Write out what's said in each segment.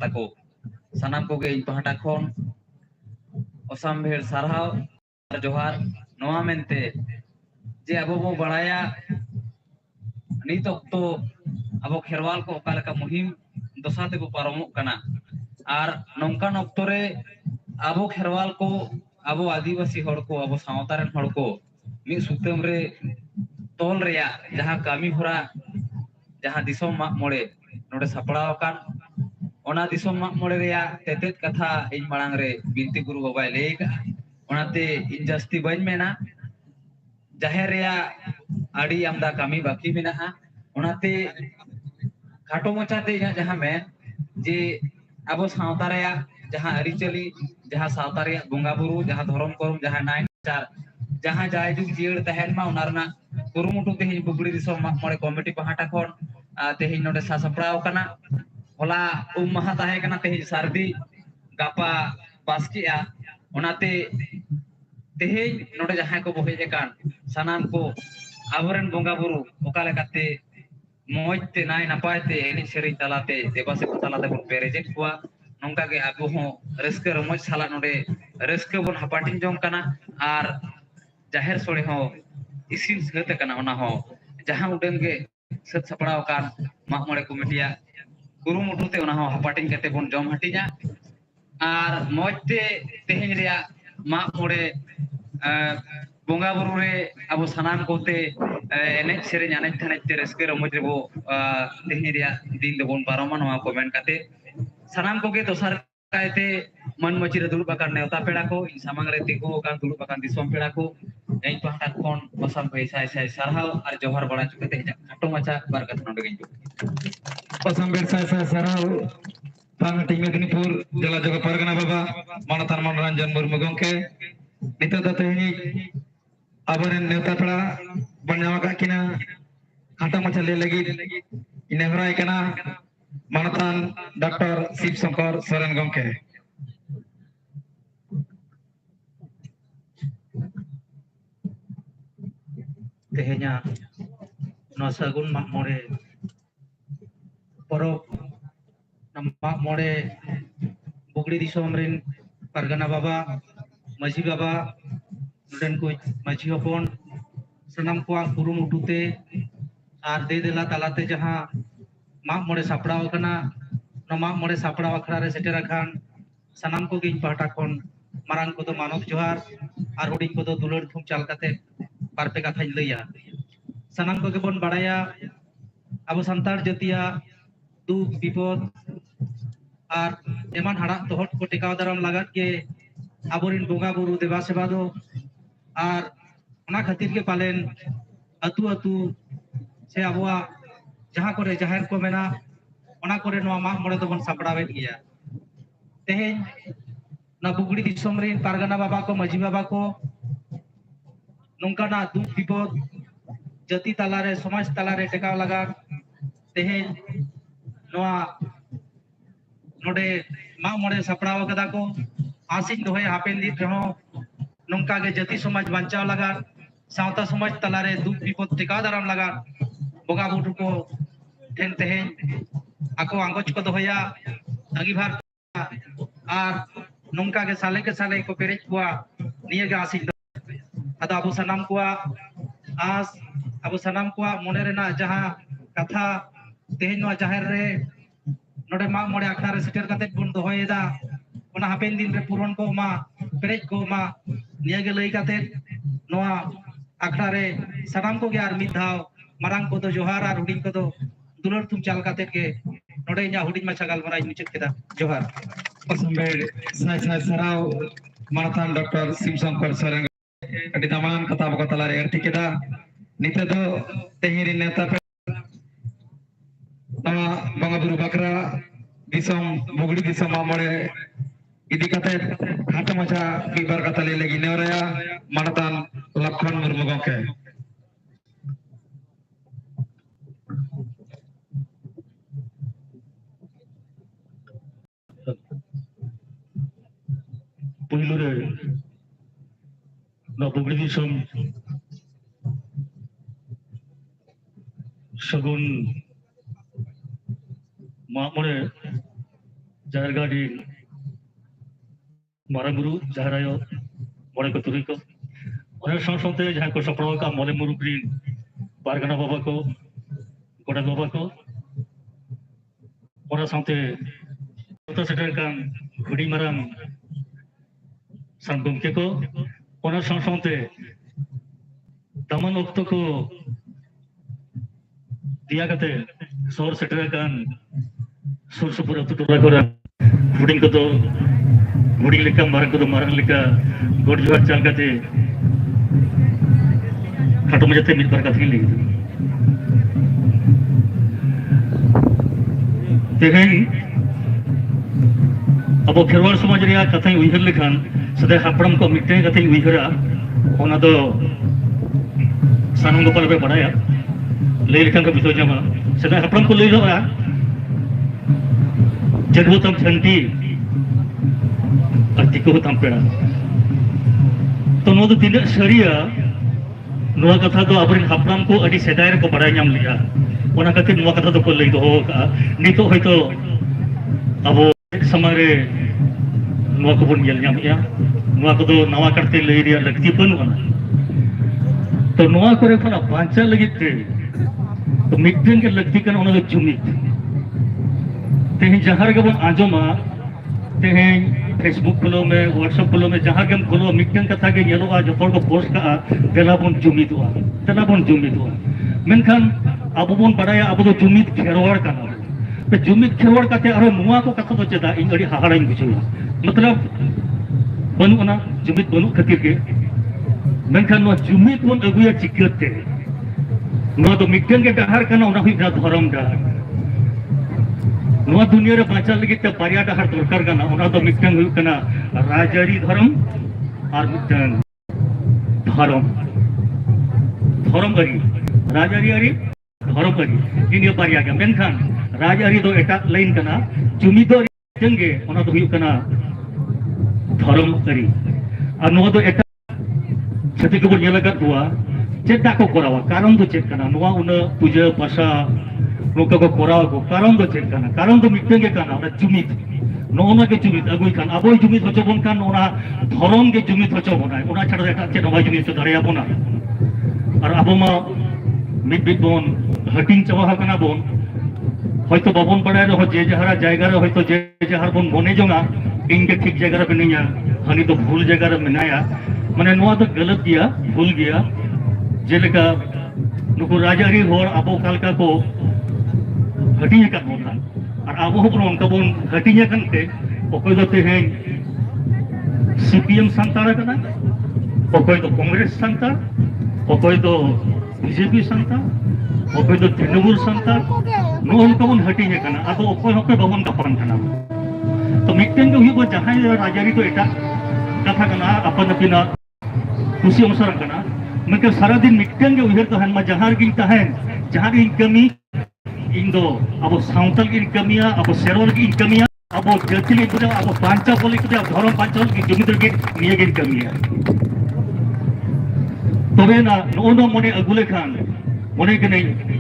tako sanam koge ᱤᱧ ᱯᱟᱦᱴᱟ ᱠᱷᱚᱱ ᱚᱥᱟᱢᱵᱷᱮᱲ ᱥᱟᱨᱦᱟᱣ ᱟᱨ ᱡᱚᱦᱟᱨ ᱱᱚᱣᱟ ᱢᱮᱱᱛᱮ जे अब वो बढ़ाया नहीं तो अब खेरवाल को ओका लेका मुहिम दशा ते को पारमोग कना और नौकान ऑक्टो रे अब खेरवाल को अब आदिवासी हड़ को अब सावतारन हड़ को मी सुतम रे तोल रेया जहां कामी होरा जहां दिसोम माग मोड़े नोडे सपड़ाव कान ओना दिसोम माग मोड़े रेया तेतेत कथा इन मांग रे बिनती गुरु बाबा लेगा ओनाते इन जस्ती बन मेना जाहेर रेया आड़ी आमदा कामी बाकी मेना ओनाते खाटो मचाते जहां में जे अब सावता रेया जहां अरिचली जहां सावता रेया बोंगा बुरु जहां धर्म करम जहां नाय चार जहां जाय जुग जियड़ तहन मा उनारना कुरुमुटु तेहि बुगड़ी दिसोम माग मोड़े कमिटी पहाटा खन तेहि नोडे सासपड़ाव कना होला महा ताहे कना तेहि सारदी गापा बास्किया ओनाते तेहि नोडे जहां को बहे कान सानाम को आवरन बोंगा बुरु ओका लेकाते मौजते नाय नपायते एनि सेरी तलाते देवासे तलाते बन पेरेजेट कुआ नोंका के आबो हो रस्के रमज साला नोडे रस्के बन हापाटिन जों कना आर जाहेर सोड़े हो इसिन सते कना ओना हो जहां उडन के सत सपड़ाव कान माग मोड़े कमिटिया कुरुमुटुते ओना हो हापाटिन कते बन जम हटिया आर मौजते तेहेन रेया माग मोड़े बोंगा बुरु रे अब सानाम कोते एने सेरेन आने थाने ते रस्के रमज रेबो तेहेन रेया दिन देबन पारमा नवा कमेंट काते सानाम कोगे दोसार कायते मन मचिरे दुलुब आकान नेवता पेड़ा को इन सामांग रे तिगु आकान दुलुब आकान दिसोम पेड़ा को इन पहाटा कोन बसाम पैसा साय सरहाव आर जोहार बड़ा चुकते खाटो माचा बारकत नोडे गिंजु असामबेर साय सरहाव पांगटी मेदिनीपुर जिला जगह परगना बाबा मानतान मनोरंजन मुर्मू गंके नितो द तेहनी आबरेन नेवता पेड़ा बनयावा का किना खाटा माचा ले लगी इने हराय कना मानतान डॉक्टर शिव शंकर सोरेन गंके तेहेnya no sagun mak more porok mak more bugri disom rin pargana baba maji baba nuden ko maji hopon sanam ko kurumutute ar de dela talate jaha mak more sapraw kana no mak more sapraw akhra re setera khan sanam ko giñ pahta khon marang ko do manok johar ar huding ko do dulur thum chal kate parpe kathañ laya sanam ko gebon badaya abo santar jatiya duk bipod আর এমান হাড়া তহট को टिकाव दाराम लागत के आबोरिन बोंगा बुरु देवा सेवा दो আর ओना खातिर के पालेन अतु अतु से आबोआ जहां करे जाहिर को मेना ओना करे नवा माग मोड़े दोबन सापड़ावे गया तेहेन ना बुगड़ी दिसोम रिन पारगना बाबा को माजी बाबा को नोंकाना दुख विपद जाति तालारे समाज तालारे टिकाव लगा तेहेन नवा नोडे माग मोड़े सपड़ाव कदा को आसिन दोहे हापेन दिन रहो नोंका के जाति समाज बांचाव लगा सावता समाज तलारे दुख विपद टिकाव दाराम लगा बोगा बुटु को ठेन तेहेन आको आंगोच को दोहया अंगीभार आर नोंका के साले को पेरेज कुआ निये गे आसिन अदा अबु सनाम कुआ आस अबु सनाम कुआ मोने रेना जहां कथा तेहेन नो जाहिर रे नोडे माग मोड़े आखड़ा रे सेटर कते बन दोहयदा ओना हापेन दिन रे पूरण को मा पेरेज को मा निये गे लई कते नोआ आखड़ा रे सनाम को गे आर मिद धाव मारांग को दो जोहार आर हुडिंग को दो दुलर थुम चाल कते के नोडे इना हुडिंग माछा गालमराय मुचत केदा जोहार असामबेर साय सराव मानतान डॉक्टर शिव शंकर सोरेन अडी दामान कथा बकतला रे अर्ती केदा निते दो तेहिरी नेता नवा बंगा बुरु बकरा दिसम बुगड़ी दिसम मामड़े इदी कते खाटा माछा बिबार कथा ले लगी नेवराया मानतान लखन मुर्मू गंके पहिलो रे ना बुगड़ी दिसम सगुन मामड़े ᱡᱟᱦᱮᱨ ᱜᱟᱲ ᱢᱟᱨᱟᱝ ᱵᱩᱨᱩ ᱡᱟᱦᱮᱨ ᱟᱭᱳ ᱢᱚᱬᱮ ᱠᱚ ᱛᱩᱨᱩᱭ ᱠᱚ ᱚᱱᱟ ᱥᱟᱶᱛᱮ ᱡᱟᱦᱟᱸᱭ ᱠᱚ ᱥᱟᱯᱲᱟᱣ ᱟᱠᱟᱫ ᱢᱚᱬᱮ ᱢᱩᱨᱩᱵ ᱨᱤᱱ ᱯᱟᱨᱜᱟᱱᱟ ᱵᱟᱵᱟ ᱠᱚ ᱜᱚᱰᱮᱛ ᱵᱟᱵᱟ ᱠᱚ ᱚᱱᱟ ᱥᱟᱶᱛᱮ ᱥᱮᱴᱮᱨ ᱟᱠᱟᱱ ᱦᱩᱰᱤᱧ ᱢᱟᱨᱟᱝ ᱥᱟᱱ ᱜᱚᱢᱠᱮ ko ᱚᱱᱟ ᱥᱟᱶᱛᱮ ᱫᱟᱢᱟᱱ ᱚᱠᱛᱚ ko ᱫᱤᱭᱟ ᱠᱟᱛᱮ ᱥᱚᱦᱚᱨ ᱥᱮᱴᱮᱨ ᱟᱠᱟᱱ ᱥᱩᱨ ᱥᱩᱯᱩᱨ ᱟᱹᱛᱩ ᱴᱚᱞᱟ ᱠᱚᱨᱮᱱ ᱦᱩᱰᱤᱧ ᱠᱚᱫᱚ ᱦᱩᱰᱤᱧ ᱞᱮᱠᱟ ᱢᱟᱨᱟᱝ ᱠᱚᱫᱚ ᱢᱟᱨᱟᱝ ᱞᱮᱠᱟ ᱜᱚᱰ ᱡᱚᱦᱟᱨ ᱪᱟᱞ ᱠᱟᱛᱮ ᱠᱷᱟᱴᱚ ᱢᱟᱪᱷᱟᱛᱮ ᱢᱤᱫ ᱵᱟᱨ ᱠᱟᱛᱷᱟᱧ ᱞᱟᱹᱭ तेहें अब खेरवाड़ समाज रे कथा उइहर लेखान सदा हापड़म को मिट्टे कथा उइहरा ओना दो सानम गोपाल पे बड़ाया ले लेखान का बितो जमा सदा हापड़म को ले लवा जगबोतम ठंडी अतिको तम पेड़ा तो नो तो तीन सरिया नुआ कथा तो अबरिन हापड़म को अडी सेदाय को बड़ाय नाम लिया ओना कते नुआ कथा तो को लई दो का नितो होयतो अबो समय रे नुआ को बन गेल नाम या नुआ को तो नवा करते लई रिया लगती बनुआ तो नुआ करे खना बांचा लगित तो मिटन के लगती कन ओना जुमित तेहे जहार के बन आजोमा तेहे फेसबुक खोलो में व्हाट्सएप खोलो में जहां के खोलो मिटन कथा के येलो आ जतोर को पोस्ट का देला बन जुमितवा मेनखान अब बन बड़ाया अब तो जुमित खेरवाड़ काना पे जुमित खेरवाड़ काते अरे नुआ को कथा तो चेदा इन अड़ी हाहाड़ाई बुझुआ मतलब बनुना जुमित बनु खातिर के मेनखान नुआ जुमित बन अगुया चिकते नुआ तो मिटन के डहार काना ओना हुई धर्म डहार नुआ दुनिया रे बाँचा लगी ते बारिया डहार दरकार काना ओना तो मिटन हुई काना राजारी धर्म और मिटन धर्म करी राजारी अरी धर्म करी इन बारिया के मेनखान राजारी दो एटा लाइन काना जुमित दो जंगे ओना तो हुई काना धर्म करी और नुआ तो एटा छति को नेला का दुआ चेता को कोरावा कारण तो चेक काना नुआ उन पूजा पासा नोका को कोरावा को कारण तो चेक काना कारण तो मिटन के काना ओना जुमित नोना के जुमित अगुई कान अबोय जुमित होचो बन कान ओना धर्म के जुमित होचो बनाय ओना छाड़ा एटा चेक नवा जुमित तो धरेया बोना और अब मा मिट बिट बोन हटिंग चावा काना बोन হয়তো বাবন পড়ায় রহ যে যাহারা জায়গারে হয়তো যে যাহার বন মনে জঙ্গা ইনকে ঠিক জায়গারে মিনিয়া হানি তো ভুল জায়গারে মিনায়া মানে নোয়া তো गलत गया भूल गया जेलेका नुकु राजारी होर आबो कालका को हटिया का बोना और आबो होबन उनका बोन हटिया कनते ओकोय दो तेहें सीपीएम संतारा कना ओकोय तो कांग्रेस संतार ओकोय तो बीजेपी संतार ओकोय तो तृणमूल संतार नो उनका बोन हटिया कना आबो ओकोय होके बाबन कापन कना तो मिटन के हुई जहां राजारी तो एटा कथा कना अपन अपना खुशी अनुसार कना मैं सारा दिन मिटन के उहर तहन मा जहार गिन तहन जहार गिन कमी इन दो अब सावतल गिन कमिया अब सेरोल गिन कमिया अब जतिली को अब पांचा बोली को धर्म पांचा की जमीदार के निये गिन कमिया तबे ना नो मने अगुले खान मने के नहीं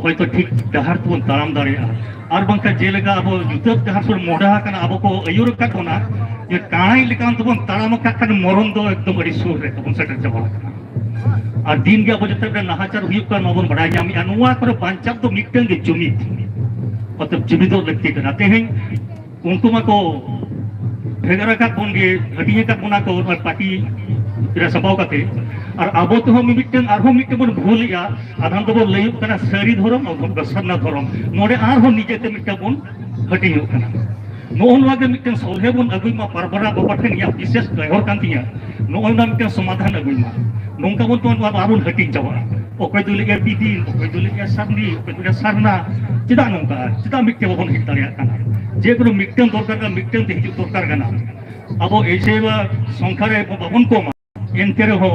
होयतो ठीक डहार तो ताराम दाड़िया और बंका जेलेका अब जुतब डहार सुर मोड़ा कना अब को अयुर काटोना ये काणाई लेकान तो ताराम काटन मरन दो एकदम अड़ी सुर रे तबन सेटर चाबा और दिन के अब जते नाहाचार हुई का नबन बड़ा नाम अनुवा करे पांचक तो मिटन के जुमित मतलब जुमित दो लगती कना तेहें उनको मा को भेगरा का कोन गे हटिया का कोना को पार्टी इरा सबाव काते और आबो तो हम मिटन और हम मिटन बन भूल या आधान तो लई कना सरी धरम और बसरना धरम नोडे आर हम निजेते मिटन बन हटियो कना नोनवा के मिटन सोलहे बन अगुई मा परबरा बपठन या विशेष गहर कांतिया नोना मिटन समाधान अगुई मा नोंका बन तो आरुन हटिंग जावा ओकय दुले के पीती ओकय दुले के सामनी ओकय दुले सारना चिदा नोंका चिदा मिटन बन हिट दाड़िया कना जे कोनो मिटन दरकार का मिटन ते हिजु दरकार कना अब ऐसे संख्या रे बाबन को एनते रे हो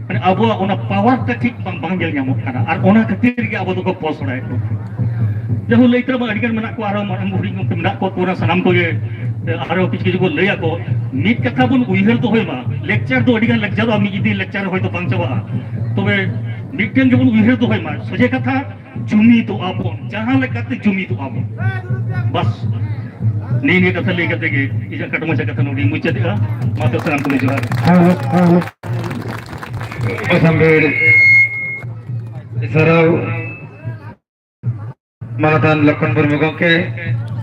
माने अब ओना पावर ता ठीक बांग गेल ᱧᱟᱢᱚᱜ ᱠᱟᱱᱟ ᱟᱨ ᱚᱱᱟ ᱠᱷᱟᱹᱛᱤᱨ ᱜᱮ ᱟᱵᱚ ᱫᱚᱠᱚ ᱯᱚᱥᱲᱟᱭ ᱠᱚ ᱡᱮᱦᱩ ᱞᱟᱹᱭᱛᱨᱟ ᱢᱟ ᱟᱹᱰᱤᱜᱟᱱ ᱢᱮᱱᱟᱜ ᱠᱚ ᱟᱨᱚ ᱢᱟᱨᱟᱝ ᱦᱩᱰᱤᱧ ᱜᱚᱢᱠᱮ ᱢᱮᱱᱟᱜ ᱠᱚ ᱯᱩᱨᱟᱹ ᱥᱟᱱᱟᱢ ᱠᱚᱜᱮ ᱟᱨᱚ ᱠᱤᱪᱷᱩ ᱠᱤᱪᱷᱩ ᱠᱚ ᱞᱟᱹᱭᱟ ᱠᱚ ᱢᱤᱫ ᱠᱟᱛᱷᱟ ᱵᱚᱱ ᱩᱭᱦᱟᱹᱨ ᱫᱚᱦᱚᱭ ᱢᱟ ᱞᱮᱠᱪᱟᱨ ᱫᱚ ᱟᱹᱰᱤᱜᱟन ᱞᱮᱠᱪᱟᱨᱚᱜᱼᱟ ᱢᱤᱫ ᱫᱤᱱ ᱞᱮᱠᱪᱟᱨ ᱦᱚᱭᱛᱚ ᱵᱟᱝ ᱪᱟᱵᱟᱜᱼᱟ ᱛᱚᱵᱮ ᱢᱤᱫᱴᱮᱱ ᱜᱮᱵᱚᱱ ᱩᱭᱦᱟᱹᱨ ᱫᱚᱦᱚᱭ ᱢᱟ ᱥᱚᱡᱷᱮ ᱠᱟᱛᱷᱟ ᱡᱩᱢᱤᱫᱚᱜᱼᱟ ᱵᱚᱱ ᱡᱟᱦᱟᱸ ᱞᱮᱠᱟᱛᱮ ᱡᱩᱢᱤᱫᱚᱜᱼᱟ ᱵᱚᱱ ᱵᱟᱥ नींगे कथा ले करते के इजा कटमचा कथा नोडी मुझे देखा माता सलाम को जोहार Sambil Sarau Malatan Lakon Burmugongke